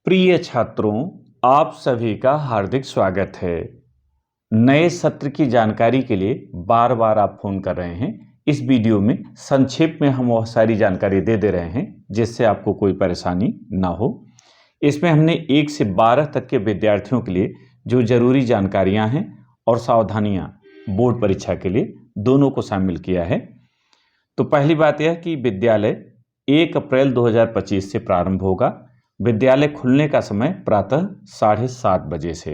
प्रिय छात्रों, आप सभी का हार्दिक स्वागत है। नए सत्र की जानकारी के लिए बार बार आप फोन कर रहे हैं। इस वीडियो में संक्षेप में हम वह सारी जानकारी दे रहे हैं जिससे आपको कोई परेशानी ना हो। इसमें हमने 1 से 12 तक के विद्यार्थियों के लिए जो जरूरी जानकारियां हैं और सावधानियां बोर्ड परीक्षा के लिए दोनों को शामिल किया है। तो पहली बात यह कि विद्यालय 1 अप्रैल 2025 से प्रारंभ होगा। विद्यालय खुलने का समय प्रातः 7:30 बजे से।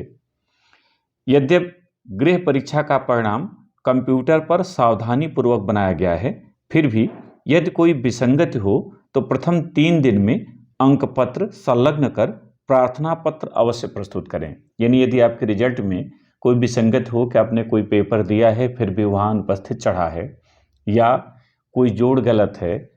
यद्यपि गृह परीक्षा का परिणाम कंप्यूटर पर सावधानी पूर्वक बनाया गया है, फिर भी यदि कोई विसंगति हो तो प्रथम 3 दिन में अंक पत्र संलग्न कर प्रार्थना पत्र अवश्य प्रस्तुत करें। यानी यदि आपके रिजल्ट में कोई विसंगति हो कि आपने कोई पेपर दिया है फिर भी वहाँ अनुपस्थित चढ़ा है, या कोई जोड़ गलत है,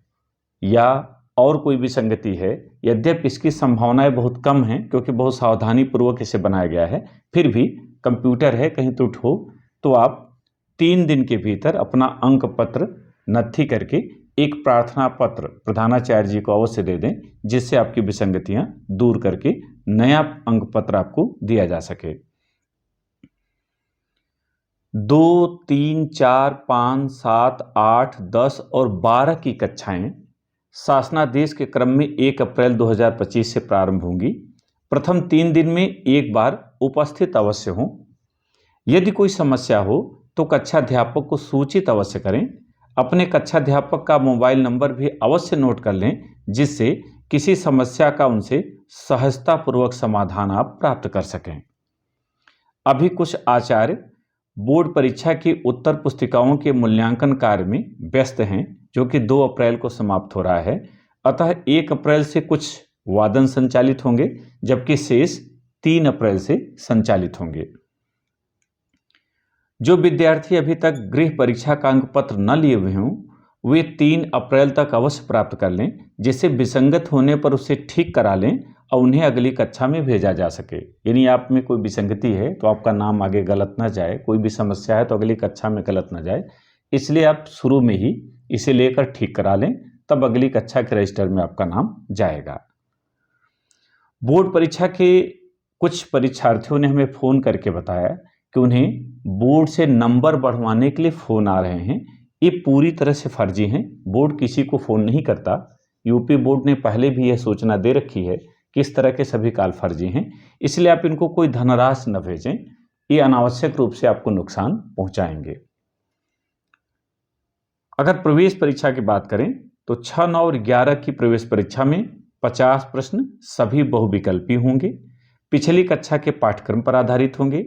या और कोई विसंगति है, यद्यपि इसकी संभावनाएं बहुत कम हैं क्योंकि बहुत सावधानी पूर्वक इसे बनाया गया है, फिर भी कंप्यूटर है, कहीं त्रुटि हो तो आप 3 दिन के भीतर अपना अंक पत्र नत्थी करके एक प्रार्थना पत्र प्रधानाचार्य जी को अवश्य दे दें, जिससे आपकी विसंगतियां दूर करके नया अंक पत्र आपको दिया जा सके। 2, 3, 4, 5, 7, 8, 10 और 12 की कक्षाएं शासनादेश के क्रम में 1 अप्रैल 2025 से प्रारंभ होंगी। प्रथम 3 दिन में एक बार उपस्थित अवश्य हों। यदि कोई समस्या हो तो कक्षाध्यापक को सूचित अवश्य करें। अपने कक्षाध्यापक का मोबाइल नंबर भी अवश्य नोट कर लें, जिससे किसी समस्या का उनसे सहजतापूर्वक समाधान आप प्राप्त कर सकें। अभी कुछ आचार्य बोर्ड परीक्षा की उत्तर पुस्तिकाओं के मूल्यांकन कार्य में व्यस्त हैं, जो कि 2 अप्रैल को समाप्त हो रहा है। अतः 1 अप्रैल से कुछ वादन संचालित होंगे, जबकि शेष 3 अप्रैल से संचालित होंगे। जो विद्यार्थी अभी तक गृह परीक्षा का अंक पत्र न लिए हुए हों, वे 3 अप्रैल तक अवश्य प्राप्त कर लें, जिससे विसंगत होने पर उसे ठीक करा लें और उन्हें अगली कक्षा में भेजा जा सके। यानी आप में कोई विसंगति है तो आपका नाम आगे गलत ना जाए, कोई भी समस्या है तो अगली कक्षा में गलत ना जाए, इसलिए आप शुरू में ही इसे लेकर ठीक करा लें, तब अगली कक्षा के रजिस्टर में आपका नाम जाएगा। बोर्ड परीक्षा के कुछ परीक्षार्थियों ने हमें फ़ोन करके बताया कि उन्हें बोर्ड से नंबर बढ़वाने के लिए फ़ोन आ रहे हैं। ये पूरी तरह से फर्जी हैं। बोर्ड किसी को फ़ोन नहीं करता। यूपी बोर्ड ने पहले भी यह सूचना दे रखी है कि इस तरह के सभी कॉल फर्जी हैं, इसलिए आप इनको कोई धनराशि न भेजें। ये अनावश्यक रूप से आपको नुकसान पहुंचाएंगे। अगर प्रवेश परीक्षा की बात करें तो 6, 9 और 11 की प्रवेश परीक्षा में 50 प्रश्न सभी बहुविकल्पी होंगे, पिछली कक्षा के पाठ्यक्रम पर आधारित होंगे।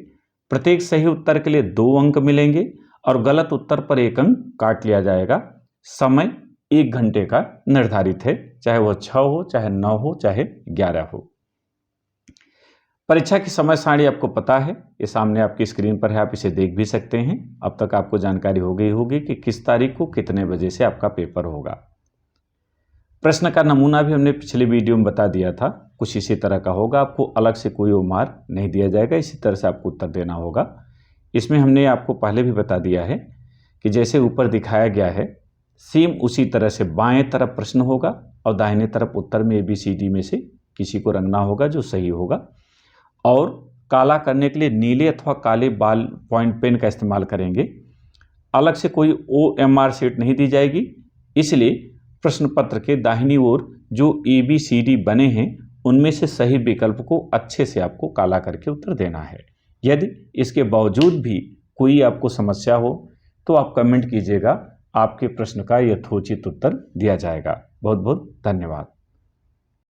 प्रत्येक सही उत्तर के लिए 2 अंक मिलेंगे और गलत उत्तर पर 1 अंक काट लिया जाएगा। समय 1 घंटे का निर्धारित है, चाहे वह 6 हो, चाहे 9 हो, चाहे 11 हो। परीक्षा की समय सारणी आपको पता है, ये सामने आपकी स्क्रीन पर है, आप इसे देख भी सकते हैं। अब तक आपको जानकारी हो गई होगी कि किस तारीख को कितने बजे से आपका पेपर होगा। प्रश्न का नमूना भी हमने पिछले वीडियो में बता दिया था, कुछ इसी तरह का होगा। आपको अलग से कोई मार्क नहीं दिया जाएगा, इसी तरह से आपको उत्तर देना होगा। इसमें हमने आपको पहले भी बता दिया है कि जैसे ऊपर दिखाया गया है, सेम उसी तरह से बाएं तरफ प्रश्न होगा और दाहिने तरफ उत्तर में ABCD में से किसी को रंगना होगा जो सही होगा। और काला करने के लिए नीले अथवा काले बाल पॉइंट पेन का इस्तेमाल करेंगे। अलग से कोई OMR शीट नहीं दी जाएगी, इसलिए प्रश्न पत्र के दाहिनी ओर जो ABCD बने हैं उनमें से सही विकल्प को अच्छे से आपको काला करके उत्तर देना है। यदि इसके बावजूद भी कोई आपको समस्या हो तो आप कमेंट कीजिएगा, आपके प्रश्न का यथोचित उत्तर दिया जाएगा। बहुत बहुत धन्यवाद।